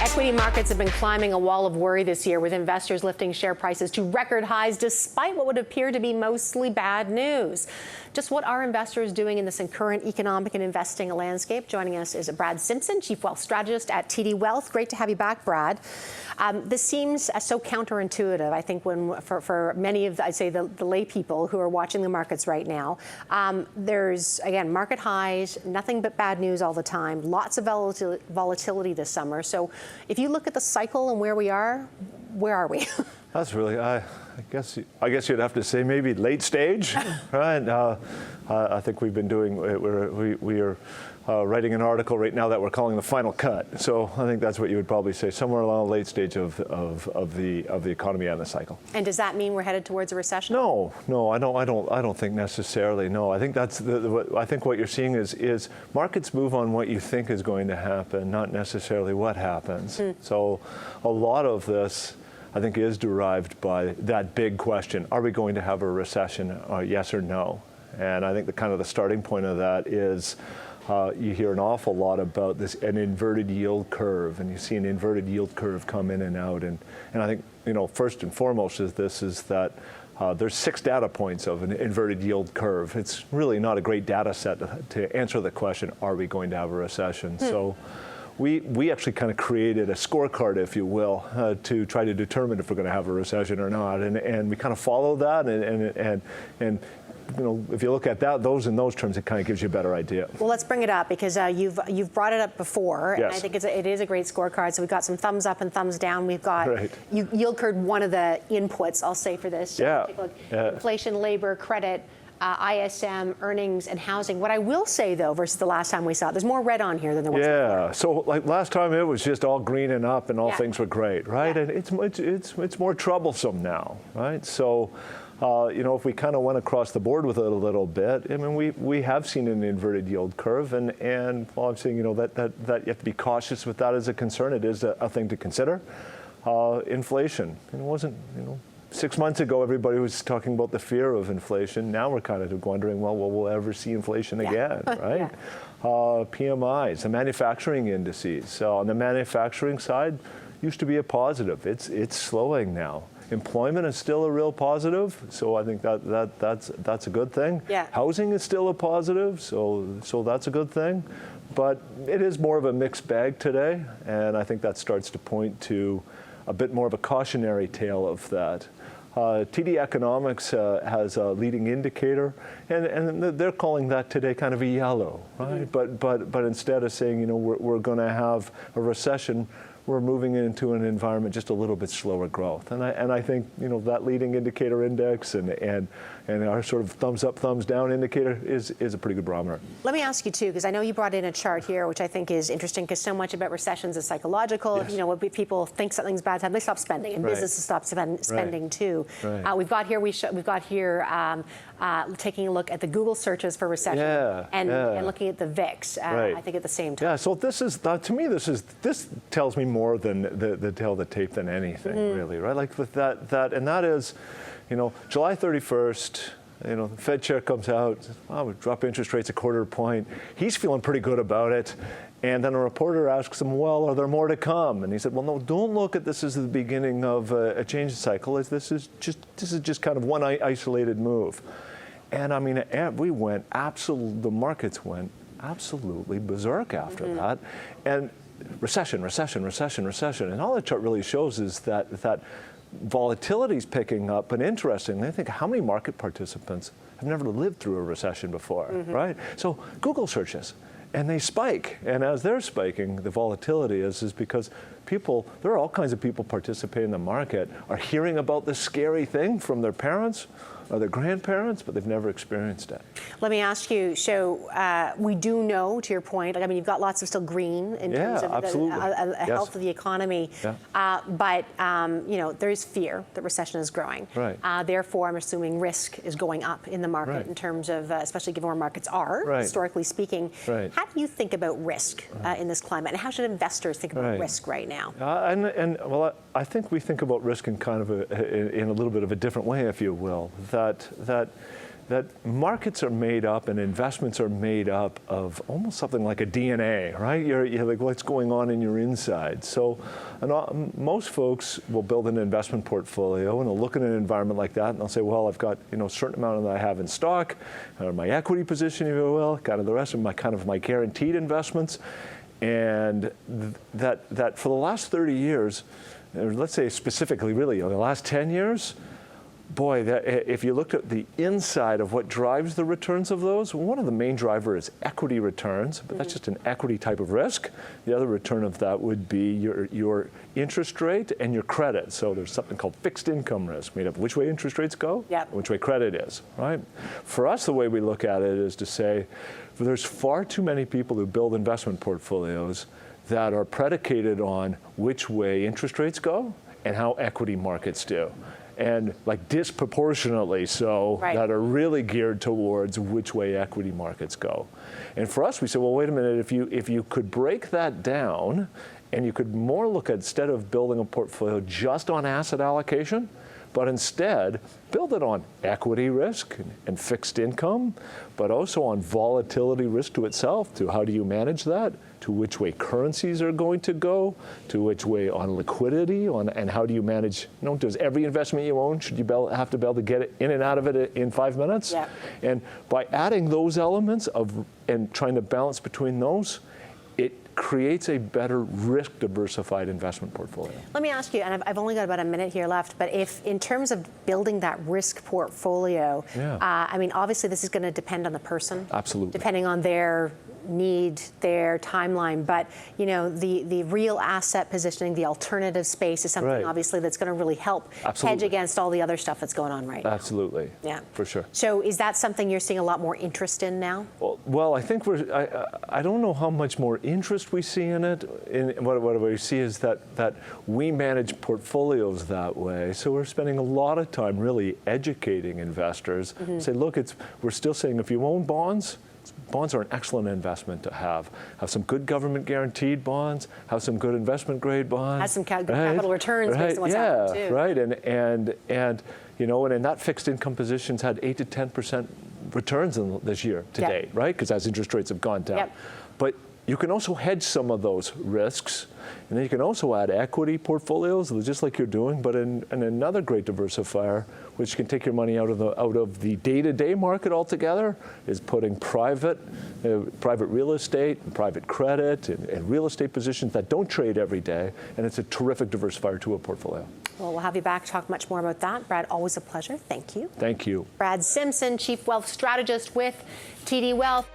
Equity markets have been climbing a wall of worry this year, with investors lifting share prices to record highs despite what would appear to be mostly bad news. Just what are investors doing in this current economic and investing landscape? Joining us is Brad Simpson, Chief Wealth Strategist at TD Wealth. Great to have you back, Brad. This seems so counterintuitive, I think, for many of, I'd say, the lay people who are watching the markets right now. There's, again, market highs, nothing but bad news all the time, lots of volatility this summer. So if you look at the cycle and where we are, where are we? That's really, I guess you'd have to say maybe late stage, right? I think we've been doing, we are writing an article right now that we're calling the final cut. So I think that's what you would probably say, somewhere along the late stage of the economy and the cycle. And does that mean we're headed towards a recession? No, I don't think necessarily. No, I think that's I think what you're seeing is markets move on what you think is going to happen, not necessarily what happens. So a lot of this, I think, is derived by that big question: are we going to have a recession? Yes or no? And I think the starting point of that is you hear an awful lot about an inverted yield curve, and you see an inverted yield curve come in and out. And I think, first and foremost is that there's 6 data points of an inverted yield curve. It's really not a great data set to answer the question, are we going to have a recession? So we actually kind of created a scorecard, if you will, to try to determine if we're going to have a recession or not. And we kind of follow that, and if you look at those in those terms, it kind of gives you a better idea. Well, let's bring it up, because you've brought it up before, yes. And I think it is a great scorecard. So we've got some thumbs up and thumbs down. We've got yield curve, one of the inputs, I'll say, for this. Yeah. Take a look. Inflation, labor, credit, ISM, earnings, and housing. What I will say, though, versus the last time we saw it, there's more red on here than there was before. So like last time, it was just all green and up, and all things were great, right? And it's more troublesome now, right? So. If we kind of went across the board with it a little bit, I mean, we have seen an inverted yield curve, and while I'm saying, that you have to be cautious with that as a concern, it is a thing to consider. Inflation, it wasn't, 6 months ago, everybody was talking about the fear of inflation. Now we're kind of wondering, well, will we ever see inflation again, right? PMIs, the manufacturing indices. So on the manufacturing side, used to be a positive. It's slowing now. Employment is still a real positive, so I think that's a good thing. Housing is still a positive, so that's a good thing. But it is more of a mixed bag today, and I think that starts to point to a bit more of a cautionary tale of that. TD Economics has a leading indicator, and they're calling that today kind of a yellow, right? But instead of saying, we're going to have a recession, we're moving into an environment just a little bit slower growth. And I think, that leading indicator index and our sort of thumbs up, thumbs down indicator is a pretty good barometer. Let me ask you, too, because I know you brought in a chart here, which I think is interesting, because so much about recessions is psychological. Yes. When people think something's bad time, they stop spending, and businesses stop spending too. We've got here taking a look at the Google searches for recession and looking at the VIX. I think at the same time. Yeah. So this is to me, this tells me more than the tale of the tape than anything, really, right? Like with that, and that is, July 31st. The Fed chair comes out, we drop interest rates a quarter point. He's feeling pretty good about it. And then a reporter asks him, well, are there more to come? And he said, well, no, don't look at this as the beginning of a change cycle. This is just kind of one isolated move. And I mean, the markets went absolutely berserk after that. And recession. And all the chart really shows is that volatility is picking up. But interestingly, I think how many market participants have never lived through a recession before, right? So Google searches, and they spike. And as they're spiking, the volatility is because there are all kinds of people participating in the market, are hearing about this scary thing from their parents or their grandparents, but they've never experienced it. Let me ask you, so we do know, to your point, you've got lots of still green in terms of the health of the economy, but there is fear that recession is growing. Therefore, I'm assuming risk is going up in the market in terms of, especially given where markets are, historically speaking. How do you think about risk in this climate, and how should investors think about risk right now? Well, I think we think about risk in kind of in a little bit of a different way, if you will. That that markets are made up and investments are made up of almost something like a DNA, right? You're like, what's going on in your inside? So most folks will build an investment portfolio and they'll look at an environment like that and they'll say, well, I've got a certain amount that I have in stock, or my equity position, if you will, kind of the rest of my guaranteed investments. And that for the last 30 years, or let's say specifically really the last 10 years, boy, if you looked at the inside of what drives the returns of those, one of the main drivers is equity returns, but that's just an equity type of risk. The other return of that would be your interest rate and your credit. So there's something called fixed income risk, made up of which way interest rates go, yep, which way credit is, right? For us, the way we look at it is to say, there's far too many people who build investment portfolios that are predicated on which way interest rates go and how equity markets do. And like disproportionately so, right, that are really geared towards which way equity markets go. And for us, we said, well, wait a minute, if you could break that down and you could more look at, instead of building a portfolio just on asset allocation, but instead build it on equity risk and fixed income, but also on volatility risk to itself, to how do you manage that, to which way currencies are going to go, to which way on liquidity, and how do you manage, does every investment you own, should you have to be able to get it in and out of it in 5 minutes? Yeah. And by adding those elements and trying to balance between those, it creates a better risk-diversified investment portfolio. Let me ask you, and I've only got about a minute here left, but if in terms of building that risk portfolio, yeah, I mean, obviously this is going to depend on the person. Absolutely. Depending on their need, their timeline, but the real asset positioning, the alternative space is something, right, obviously that's going to really help absolutely hedge against all the other stuff that's going on right now. Absolutely. Yeah. For sure. So is that something you're seeing a lot more interest in now? Well, I think I don't know how much more interest we see in it. What we see is that we manage portfolios that way. So we're spending a lot of time really educating investors. Mm-hmm. Say, look, we're still saying if you own bonds, bonds are an excellent investment to have. Have some good government guaranteed bonds, have some good investment grade bonds. Have some good capital returns based on what's happening too. Right, and in that fixed income positions had 8 to 10% returns this year to yep, date, right? Because as interest rates have gone down. Yep. But you can also hedge some of those risks, and then you can also add equity portfolios, just like you're doing, but in another great diversifier, which can take your money out of the day-to-day market altogether, is putting private real estate, and private credit, and real estate positions that don't trade every day, and it's a terrific diversifier to a portfolio. Well, we'll have you back to talk much more about that. Brad, always a pleasure. Thank you. Thank you. Brad Simpson, Chief Wealth Strategist with TD Wealth.